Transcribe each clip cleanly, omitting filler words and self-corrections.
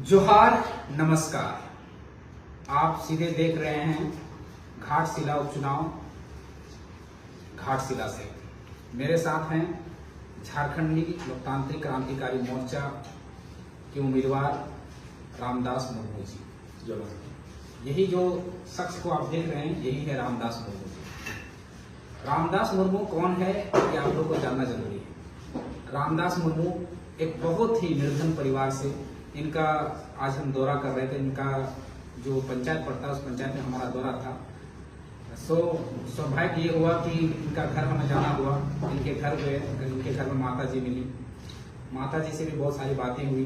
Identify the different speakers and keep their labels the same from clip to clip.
Speaker 1: जोहार, नमस्कार। आप सीधे देख रहे हैं घाटशिला उपचुनाव घाटशिला से। मेरे साथ हैं झारखंडी लोकतांत्रिक क्रांतिकारी मोर्चा के उम्मीदवार रामदास मुर्मू जी। यही जो शख्स को आप देख रहे हैं, यही है रामदास मुर्मू जी। रामदास मुर्मू कौन है, ये आप लोग को जानना जरूरी है। रामदास मुर्मू एक बहुत ही निर्धन परिवार से, इनका आज हम दौरा कर रहे थे, इनका जो पंचायत पड़ता है उस पंचायत में हमारा दौरा था। सौभाग्य ये हुआ कि इनका घर हमें जाना हुआ। इनके घर गए, इनके घर में माता जी मिली, माता जी से भी बहुत सारी बातें हुई।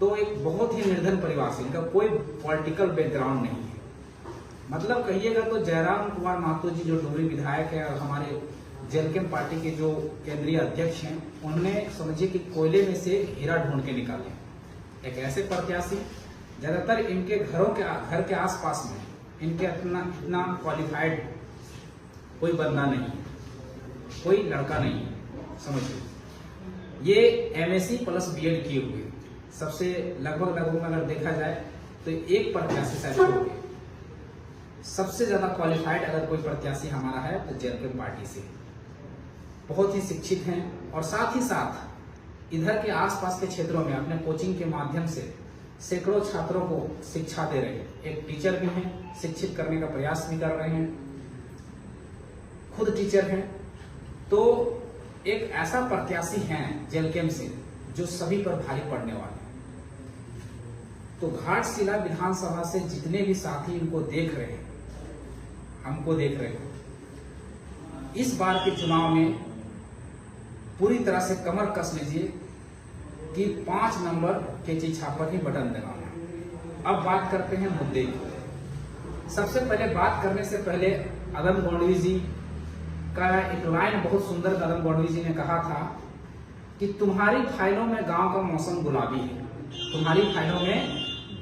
Speaker 1: तो एक बहुत ही निर्धन परिवार से, इनका कोई पॉलिटिकल बैकग्राउंड नहीं है। मतलब कहिएगा तो जयराम कुमार महतो जी जो डुमरी विधायक है और हमारे जेलकेम पार्टी के जो केंद्रीय अध्यक्ष हैं, उन्होंने समझिए कि कोयले में से हीरा ढूंढ के निकाले। एक ऐसे प्रत्याशी, ज्यादातर इनके घर के आसपास में इनके इतना क्वालिफाइड कोई बंदा नहीं है, कोई लड़का नहीं है। समझिए ये एमएससी प्लस बीएड किए हुए, सबसे लगभग अगर देखा जाए तो एक प्रत्याशी शायद हो गए। सबसे ज्यादा क्वालिफाइड अगर कोई प्रत्याशी हमारा है तो जेलकेम पार्टी से। बहुत ही शिक्षित हैं और साथ ही साथ इधर के आसपास के क्षेत्रों में अपने कोचिंग के माध्यम से सैकड़ों छात्रों को शिक्षा दे रहे हैं। एक टीचर भी हैं, शिक्षित करने का प्रयास भी कर रहे हैं, खुद टीचर हैं। तो एक ऐसा प्रत्याशी हैं जेलकेम से जो सभी पर भारी पड़ने वाले हैं। तो घाटशिला विधानसभा से जितने भी साथी इनको देख रहे हैं, हमको देख रहे हैं, इस बार के चुनाव में पूरी तरह से कमर कस लीजिए कि 5 नंबर के चिट्ठा पर ही बटन दबाना। अब बात करते हैं मुद्दे की। सबसे पहले बात करने से पहले अदम गोंडवी जी का एक लाइन बहुत सुंदर अदम गोंडवी जी ने कहा था कि तुम्हारी फाइलों में गांव का मौसम गुलाबी है, तुम्हारी फाइलों में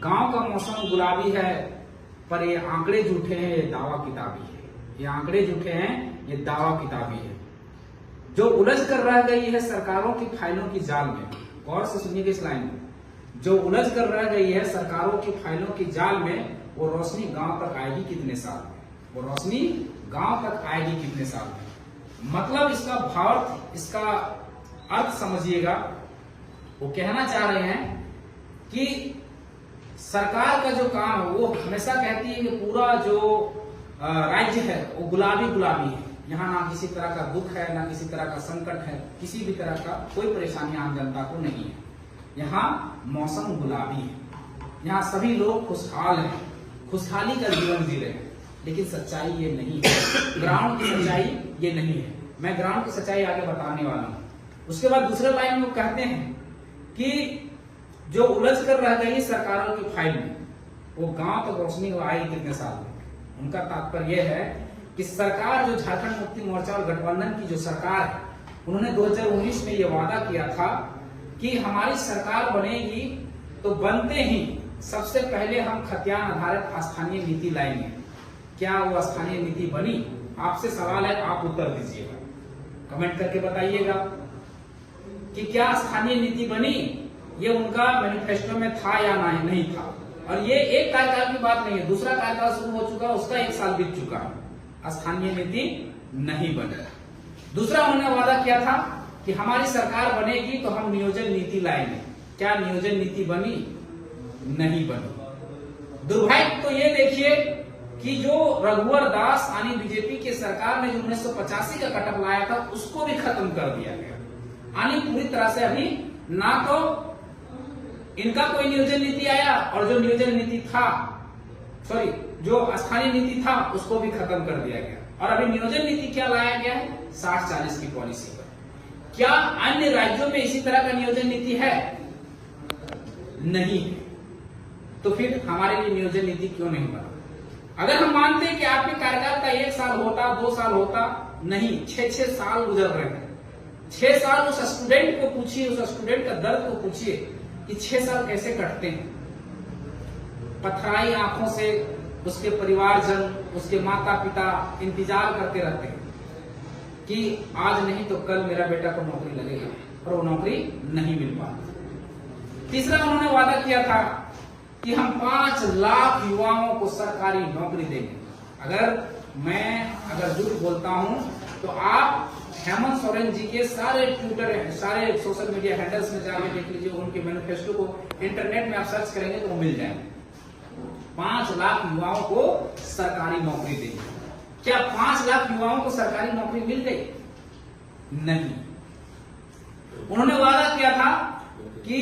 Speaker 1: गांव का मौसम गुलाबी है, पर ये आंकड़े झूठे हैं, ये दावा किताबी है। ये आंकड़े झूठे हैं, ये दावा किताबी है। जो उलझ कर रह गई है सरकारों की फाइलों की जाल में, गौर से सुनिएगा इस लाइन को, जो उलझ कर रह गई है सरकारों की फाइलों की जाल में, वो रोशनी गांव तक आएगी कितने साल में, वो रोशनी गांव तक आएगी कितने साल में। मतलब इसका भावार्थ, इसका अर्थ समझिएगा। वो कहना चाह रहे हैं कि सरकार का जो काम है वो हमेशा कहती है कि पूरा जो राज्य है वो गुलाबी गुलाबी है, यहाँ ना किसी तरह का दुख है, ना किसी तरह का संकट है, किसी भी तरह का कोई परेशानी आम जनता को नहीं है। यहाँ मौसम गुलाबी है, यहाँ सभी लोग खुशहाल हैं, खुशहाली का जीवन जी रहे हैं। लेकिन सच्चाई ये नहीं है, ग्राउंड की सच्चाई ये नहीं है। मैं ग्राउंड की सच्चाई आगे बताने वाला हूँ। उसके बाद दूसरे लाइन में वो कहते हैं कि जो उलझ कर रह गई सरकारों की फाइल में, वो गांव तक रोशनी आएगी कितने साल में। उनका तात्पर्य यह है कि सरकार जो झारखंड मुक्ति मोर्चा और गठबंधन की जो सरकार है, उन्होंने 2019 में ये वादा किया था कि हमारी सरकार बनेगी तो बनते ही सबसे पहले हम खतियान आधारित स्थानीय नीति लाएंगे। क्या वो स्थानीय नीति बनी? आपसे सवाल है, आप उत्तर दीजिएगा, कमेंट करके बताइएगा कि क्या स्थानीय नीति बनी। ये उनका मैनिफेस्टो में था या नहीं था। और ये एक कार्यकाल की बात नहीं है, दूसरा कार्यकाल शुरू हो चुका, उसका 1 साल बीत चुका है, स्थानीय नीति नहीं बने। दूसरा उन्होंने वादा किया था कि हमारी सरकार बनेगी तो हम नियोजन नीति लाएंगे। क्या नियोजन नीति बनी? नहीं बनी। दुर्भाग्य तो ये देखिए कि जो रघुवर दास यानी बीजेपी की सरकार ने जो 1985 का कटअप लाया था, उसको भी खत्म कर दिया गया। यानी पूरी तरह से अभी ना तो इनका कोई नियोजन नीति आया, और जो नियोजन नीति था, सॉरी, जो स्थानीय नीति था उसको भी खत्म कर दिया गया। और अभी नियोजन नीति क्या लाया गया है? 60-40 की पॉलिसी पर। क्या अन्य राज्यों में इसी तरह का नियोजन नीति है? नहीं है। तो फिर हमारे लिए नियोजन नीति क्यों नहीं बना? अगर हम मानते हैं कि आपके कार्यकाल का 1 साल होता, 2 साल होता, नहीं, 6-6 साल गुजर रहे हैं। 6 साल उस स्टूडेंट को पूछिए, उस स्टूडेंट का दर्द को पूछिए कि 6 साल कैसे कटते हैं। पथराई आंखों से उसके परिवारजन, उसके माता पिता इंतजार करते रहते हैं कि आज नहीं तो कल मेरा बेटा को नौकरी लगेगा, और वो नौकरी नहीं मिल पाती। तीसरा उन्होंने वादा किया था कि हम 5 लाख युवाओं को सरकारी नौकरी देंगे। अगर झूठ बोलता हूं तो आप हेमंत सोरेन जी के सारे ट्विटर, सारे सोशल मीडिया हैंडल्स में जाके देख लीजिए, उनके मैनिफेस्टो को इंटरनेट में आप सर्च करेंगे तो वो मिल जाएंगे। 5 लाख युवाओं को सरकारी नौकरी देंगे। क्या 5 लाख युवाओं को सरकारी नौकरी मिल गई? नहीं। उन्होंने वादा किया था कि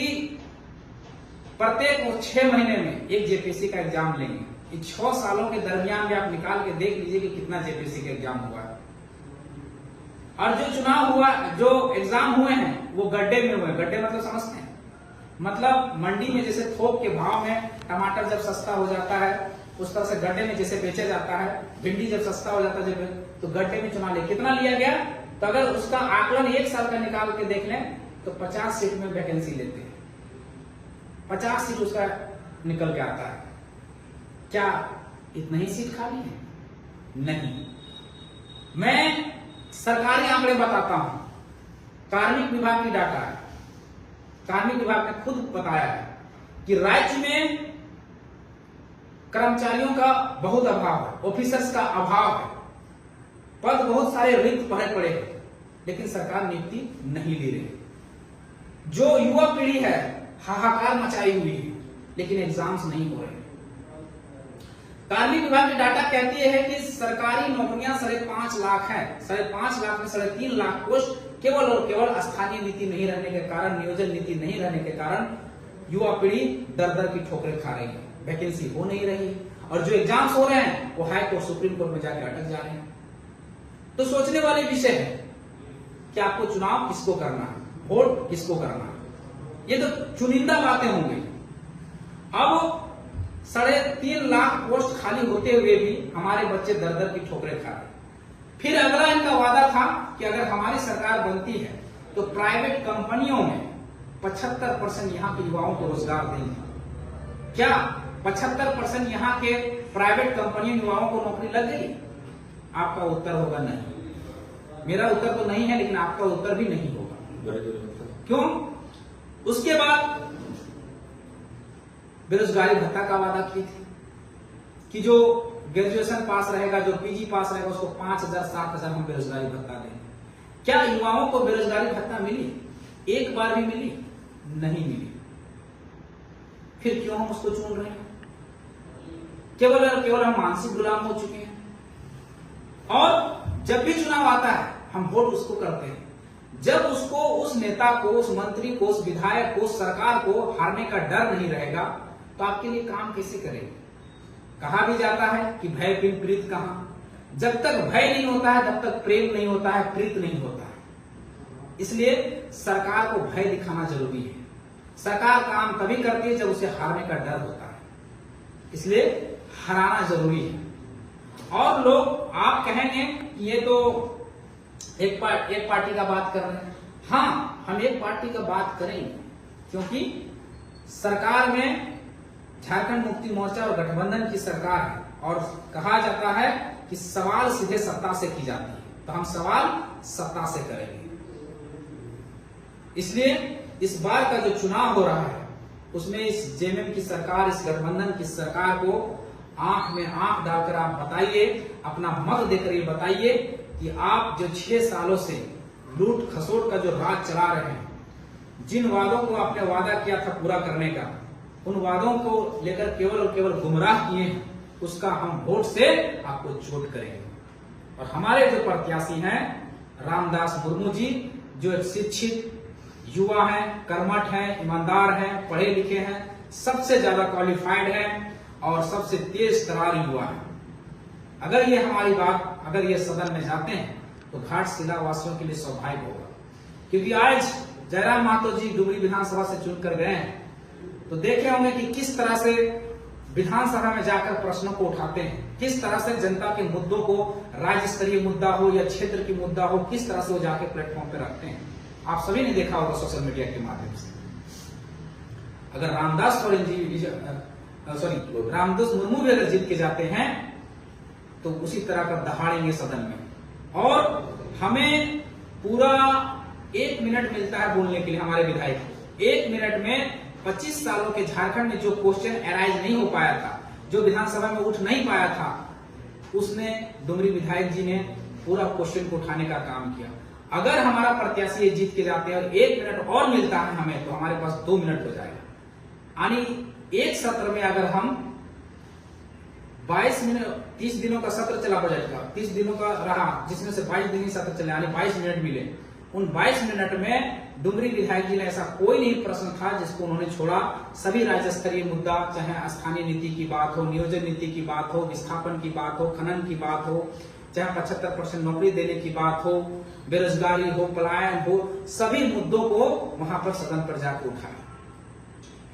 Speaker 1: प्रत्येक 6 महीने में एक जेपीएससी का एग्जाम लेंगे। इन 6 सालों के दरमियान भी आप निकाल के देख लीजिए कि कितना जेपीएससी का एग्जाम हुआ है। और जो चुनाव हुआ, जो एग्जाम हुए हैं वो गड्ढे में हुए। गड्ढे मतलब समझते हैं? मतलब मंडी में जैसे थोक के भाव में टमाटर जब सस्ता हो जाता है, उस तरह से गड्ढे में जैसे बेचा जाता है। भिंडी जब सस्ता हो जाता है तो गड्ढे में चुनाव ले कितना लिया गया, तो अगर उसका आकलन 1 साल का निकाल के देख लें तो 50 सीट में वैकेंसी लेते हैं। 50 सीट उसका निकल के आता है। क्या इतना ही सीट खाली है? नहीं। मैं सरकारी आंकड़े बताता हूं। कार्मिक विभाग की डाटा है। कार्मिक विभाग ने खुद बताया है कि राज्य में कर्मचारियों का बहुत अभाव है, ऑफिसर्स का अभाव है, पद बहुत सारे रिक्त पड़े हैं, लेकिन सरकार नियुक्ति नहीं ले रही। जो युवा पीढ़ी है हाहाकार मचाई हुई है, लेकिन एग्जाम्स नहीं हो रहे। कार्मिक विभाग की डाटा कहती है कि सरकारी नौकरियां 5.5 लाख है। 5.5 लाख में 3.5 लाख पोस्ट केवल और केवल स्थानीय नीति नहीं रहने के कारण, नियोजन नीति नहीं रहने के कारण युवा पीढ़ी दर दर की ठोकरें खा रही है। वैकेंसी हो नहीं रही है, और जो एग्जाम्स हो रहे हैं वो हाई कोर्ट, सुप्रीम कोर्ट में जाके अटक जा रहे हैं। तो सोचने वाले विषय है कि आपको चुनाव किसको करना है, वोट किसको करना है। ये तो चुनिंदा बातें होंगी। अब 3.5 लाख पोस्ट खाली होते हुए भी हमारे बच्चे दर दर की ठोकरें खा रहे। फिर अगला इनका वादा था कि अगर हमारी सरकार बनती है तो प्राइवेट कंपनियों में 75% यहाँ के युवाओं को रोजगार देंगे। क्या 75% यहाँ के प्राइवेट कंपनियों युवाओं को नौकरी लग गई? आपका उत्तर होगा नहीं। मेरा उत्तर तो नहीं है, लेकिन आपका उत्तर भी नहीं होगा। क्यों? उसके बाद बेरोजगारी भत्ता का वादा किए थे कि जो ग्रेजुएशन पास रहेगा, जो पीजी पास रहेगा, उसको 5,000 7,000 हम बेरोजगारी भत्ता देंगे। क्या युवाओं को बेरोजगारी भत्ता मिली? एक बार भी मिली? नहीं मिली। फिर क्यों हम उसको चुन रहे हैं? केवल और केवल हम मानसिक गुलाम हो चुके हैं। और जब भी चुनाव आता है हम वोट उसको करते हैं जब उसको, उस नेता को, उस मंत्री को, उस विधायक को, उस सरकार को हारने का डर नहीं रहेगा तो आपके लिए काम कैसे करेंगे? कहा भी जाता है कि भय बिन प्रीत कहां। जब तक भय नहीं होता है तब तक प्रेम नहीं होता है, प्रीत नहीं होता है। इसलिए सरकार को भय दिखाना जरूरी है। सरकार काम तभी करती है जब उसे हारने का डर होता है, इसलिए हराना जरूरी है। और लोग आप कहेंगे कि ये तो एक पार्टी का बात कर रहे हैं। हाँ, हम एक पार्टी का बात करेंगे, क्योंकि सरकार में झारखंड मुक्ति मोर्चा और गठबंधन की सरकार है, और कहा जाता है कि सवाल सीधे सत्ता से की जाती है, तो हम सवाल सत्ता से करेंगे। इसलिए इस बार का जो चुनाव हो रहा है उसमें इस जेएमएम की सरकार, इस गठबंधन की सरकार को आंख में आंख डालकर आप बताइए, अपना मत देकर ये बताइए कि आप जो 6 सालों से लूट खसोट का जो राज चला रहे हैं, जिन वादों को आपने वादा किया था पूरा करने का, उन वादों को लेकर केवल और केवल गुमराह किए हैं, उसका हम वोट से आपको चोट करेंगे। और हमारे जो प्रत्याशी हैं रामदास मुर्मू जी, जो एक शिक्षित युवा हैं, कर्मठ हैं, ईमानदार हैं, पढ़े लिखे हैं, सबसे ज्यादा क्वालिफाइड हैं और सबसे तेज तरार युवा है। अगर ये हमारी बात, अगर ये सदन में जाते हैं तो घाटशिला वासियों के लिए सौभाग्य होगा। क्योंकि आज जयराम महतो जी डुमरी विधानसभा से चुनकर गए हैं, तो देखे होंगे कि किस तरह से विधानसभा में जाकर प्रश्नों को उठाते हैं, किस तरह से जनता के मुद्दों को, राज्य स्तरीय मुद्दा हो या क्षेत्र की मुद्दा हो, किस तरह से वो जाके प्लेटफॉर्म पे रखते हैं। आप सभी ने देखा होगा सोशल मीडिया के माध्यम से। अगर रामदास मुर्मू भी अगर जीत के जाते हैं तो उसी तरह का दहाड़ेंगे सदन में। और हमें पूरा 1 मिनट मिलता है बोलने के लिए, हमारे विधायक 1 मिनट में 25 सालों के झारखंड में जो क्वेश्चन अराइज नहीं हो पाया था, जो विधानसभा में उठ नहीं पाया था, उसने डुमरी विधायक जी ने पूरा क्वेश्चन को उठाने का काम किया। अगर हमारा प्रत्याशी जीत के जाते हैं और 1 मिनट और मिलता है हमें, तो हमारे पास 2 मिनट हो जाएगा। यानी एक सत्र में अगर हम 22 मिनट, 30 दिनों का सत्र चला बजट का, 30 दिनों का रहा, जिसमें से 22 दिन ही सत्र चले, यानी 22 मिनट मिले। उन 22 मिनट में डुमरी विधायक जी ने ऐसा कोई नहीं प्रश्न था जिसको उन्होंने छोड़ा। सभी राज्य स्तरीय मुद्दा, चाहे स्थानीय नीति की बात हो, नियोजन नीति की बात हो, विस्थापन की बात हो, खनन की बात हो, चाहे 75% नौकरी देने की बात हो, बेरोजगारी हो, पलायन हो, सभी मुद्दों को वहां पर सदन पर जाकर उठाया।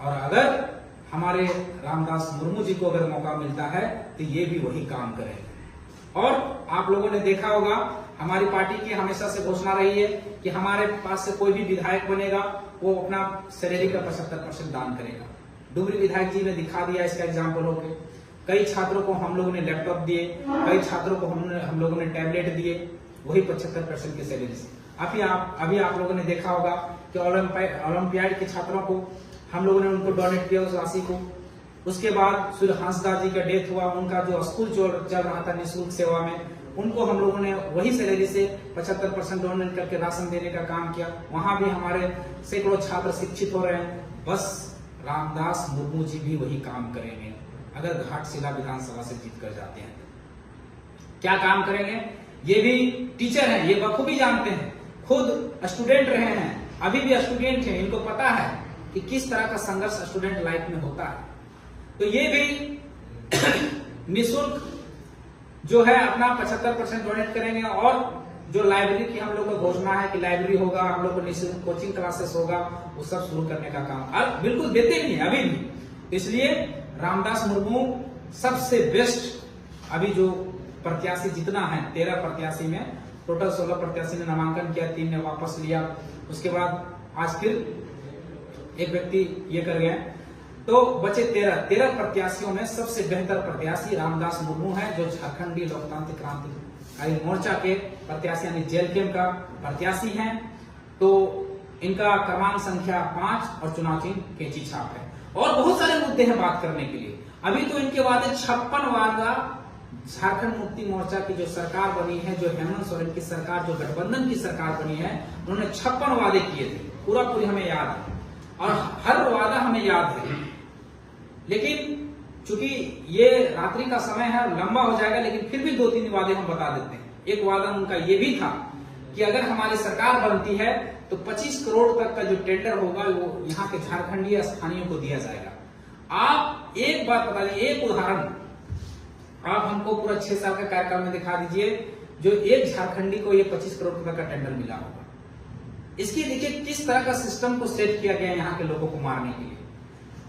Speaker 1: और अगर हमारे रामदास मुर्मू जी को अगर मौका मिलता है तो ये भी वही काम करेंगे। और आप लोगों ने देखा होगा, हमारी पार्टी की हमेशा से घोषणा रही है कि हमारे पास से कोई भी विधायक बनेगा वो अपना सैलरी का 75% दान करेगा। डुमरी विधायक जी ने दिखा दिया इसका एग्जाम्पल होके। कई छात्रों को हम लोगों ने लैपटॉप दिए, कई छात्रों को हम लोगों ने टैबलेट दिए, वही 75% की सैलरी से। अभी आप लोगों ने देखा होगा कि ओलंपियाड के छात्रों को हम लोगों ने उनको डोनेट किया उस राशि को। उसके बाद सूर्य हंसदा जी का डेथ हुआ, उनका जो स्कूल चल रहा था निःशुल्क सेवा में, उनको हम लोगों ने वही सैलरी से 75% डोनेट करके राशन देने का काम किया। वहां भी हमारे सैकड़ों छात्र शिक्षित हो रहे हैं। बस रामदास मुर्मू जी भी वही काम करेंगे अगर घाटशिला विधानसभा से जीत कर जाते हैं। क्या काम करेंगे? ये भी टीचर हैं, ये बखूबी जानते हैं, खुद स्टूडेंट रहे हैं, अभी भी स्टूडेंट हैं, इनको पता है कि किस तरह का संघर्ष स्टूडेंट लाइफ में होता है। तो ये भी निःशुल्क जो है अपना 75% डोनेट करेंगे। और जो लाइब्रेरी की हम लोग को घोषणा है कि लाइब्रेरी होगा, हम लोग को निःशुल्क कोचिंग क्लासेस होगा, वो सब शुरू करने का काम और बिल्कुल देते भी हैं अभी भी। इसलिए रामदास मुर्मू सबसे बेस्ट अभी जो प्रत्याशी जितना है, 13 प्रत्याशी में टोटल 16 प्रत्याशी ने नामांकन किया, 3 ने वापस लिया। उसके बाद आज फिर एक व्यक्ति ये कर गए, तो बचे 13 प्रत्याशियों में सबसे बेहतर प्रत्याशी रामदास मुर्मू है, जो झारखंडी लोकतांत्रिक क्रांतिकारी मोर्चा के प्रत्याशी यानी जेएलकेएम का प्रत्याशी हैं। तो इनका क्रमांक संख्या 5 और चुनाव चिन्ह कैंची छाप है। और बहुत सारे मुद्दे हैं बात करने के लिए। अभी तो इनके वादे 56 वादा झारखंड मुक्ति मोर्चा की जो सरकार बनी है, जो हेमंत सोरेन की सरकार, जो गठबंधन की सरकार बनी है, उन्होंने 56 वादे किए थे, पूरी हमें याद है और हर वादा हमें याद है। लेकिन चूंकि ये रात्रि का समय है, लंबा हो जाएगा, लेकिन फिर भी 2-3 वादे हम बता देते हैं। एक वादा उनका ये भी था कि अगर हमारी सरकार बनती है तो 25 करोड़ तक का जो टेंडर होगा वो यहाँ के झारखंडी स्थानीयों को दिया जाएगा। आप एक बात बता दीजिए, एक उदाहरण आप हमको पूरा 6 साल का कार्यकाल में दिखा दीजिए जो एक झारखंडी को ये 25 करोड़ रुपए का टेंडर मिला होगा। इसकी देखिए किस तरह का सिस्टम को सेट किया गया है यहाँ के लोगों को मारने के लिए।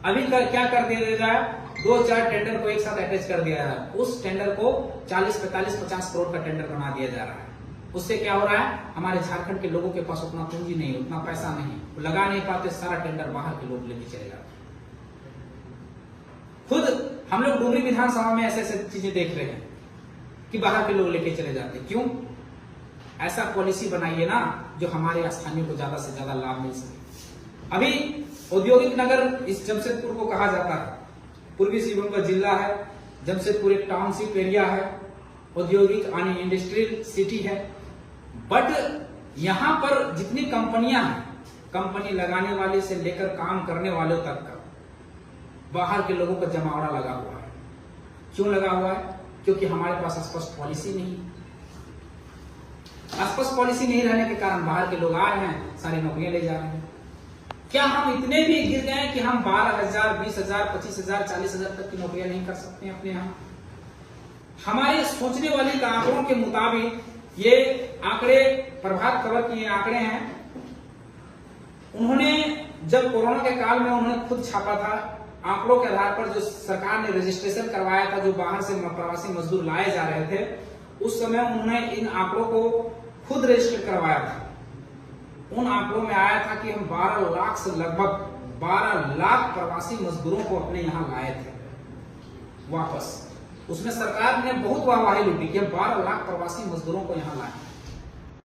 Speaker 1: अभी क्या कर दिया जाए, 2-4 टेंडर को एक साथ अटैच कर दिया है, उस टेंडर को 40, 45, 50 करोड़ का टेंडर बना दिया जा रहा है। उससे क्या हो रहा है, हमारे झारखंड के लोगों के पास उतना पूंजी नहीं, उतना पैसा नहीं, वो लगा नहीं पाते, सारा टेंडर बाहर के लोग लेके चले जाते। खुद हम लोग डुमरी विधानसभा में ऐसे चीजें देख रहे हैं कि बाहर के लोग लेके चले जाते। क्यों? ऐसा पॉलिसी बनाइए ना जो हमारे स्थानीय को ज्यादा से ज्यादा लाभ मिल सके। अभी औद्योगिक नगर इस जमशेदपुर को कहा जाता है, पूर्वी सिंहभूम का जिला है, जमशेदपुर एक टाउनशिप एरिया है, औद्योगिक यानी इंडस्ट्रियल सिटी है। बट यहां पर जितनी कंपनियां हैं, कंपनी लगाने वाले से लेकर काम करने वालों तक का बाहर के लोगों का जमावड़ा लगा हुआ है। क्यों लगा हुआ है? क्योंकि हमारे पास स्पष्ट पॉलिसी नहीं। स्पष्ट पॉलिसी नहीं रहने के कारण बाहर के लोग आ रहे हैं, सारी नौकरियां ले जा रहे हैं। क्या हम इतने भी गिर गए कि हम 12,000, 20,000, 25,000, 40,000 तक की नौकरियां नहीं कर सकते हैं अपने यहाँ? हमारे सोचने वाली आंकड़ों के मुताबिक ये आंकड़े प्रभात खबर के आंकड़े हैं। उन्होंने जब कोरोना के काल में उन्होंने खुद छापा था, आंकड़ों के आधार पर जो सरकार ने रजिस्ट्रेशन करवाया था, जो बाहर से प्रवासी मजदूर लाए जा रहे थे, उस समय उन्होंने इन आंकड़ों को खुद रजिस्टर करवाया था। उन आंकड़ों में आया था कि हम 12 लाख से लगभग 12 लाख प्रवासी मजदूरों को अपने यहाँ लाए थे वापस। उसमें सरकार ने बहुत वाहवाही लूटी कि हम 12 लाख प्रवासी मजदूरों को यहाँ लाए।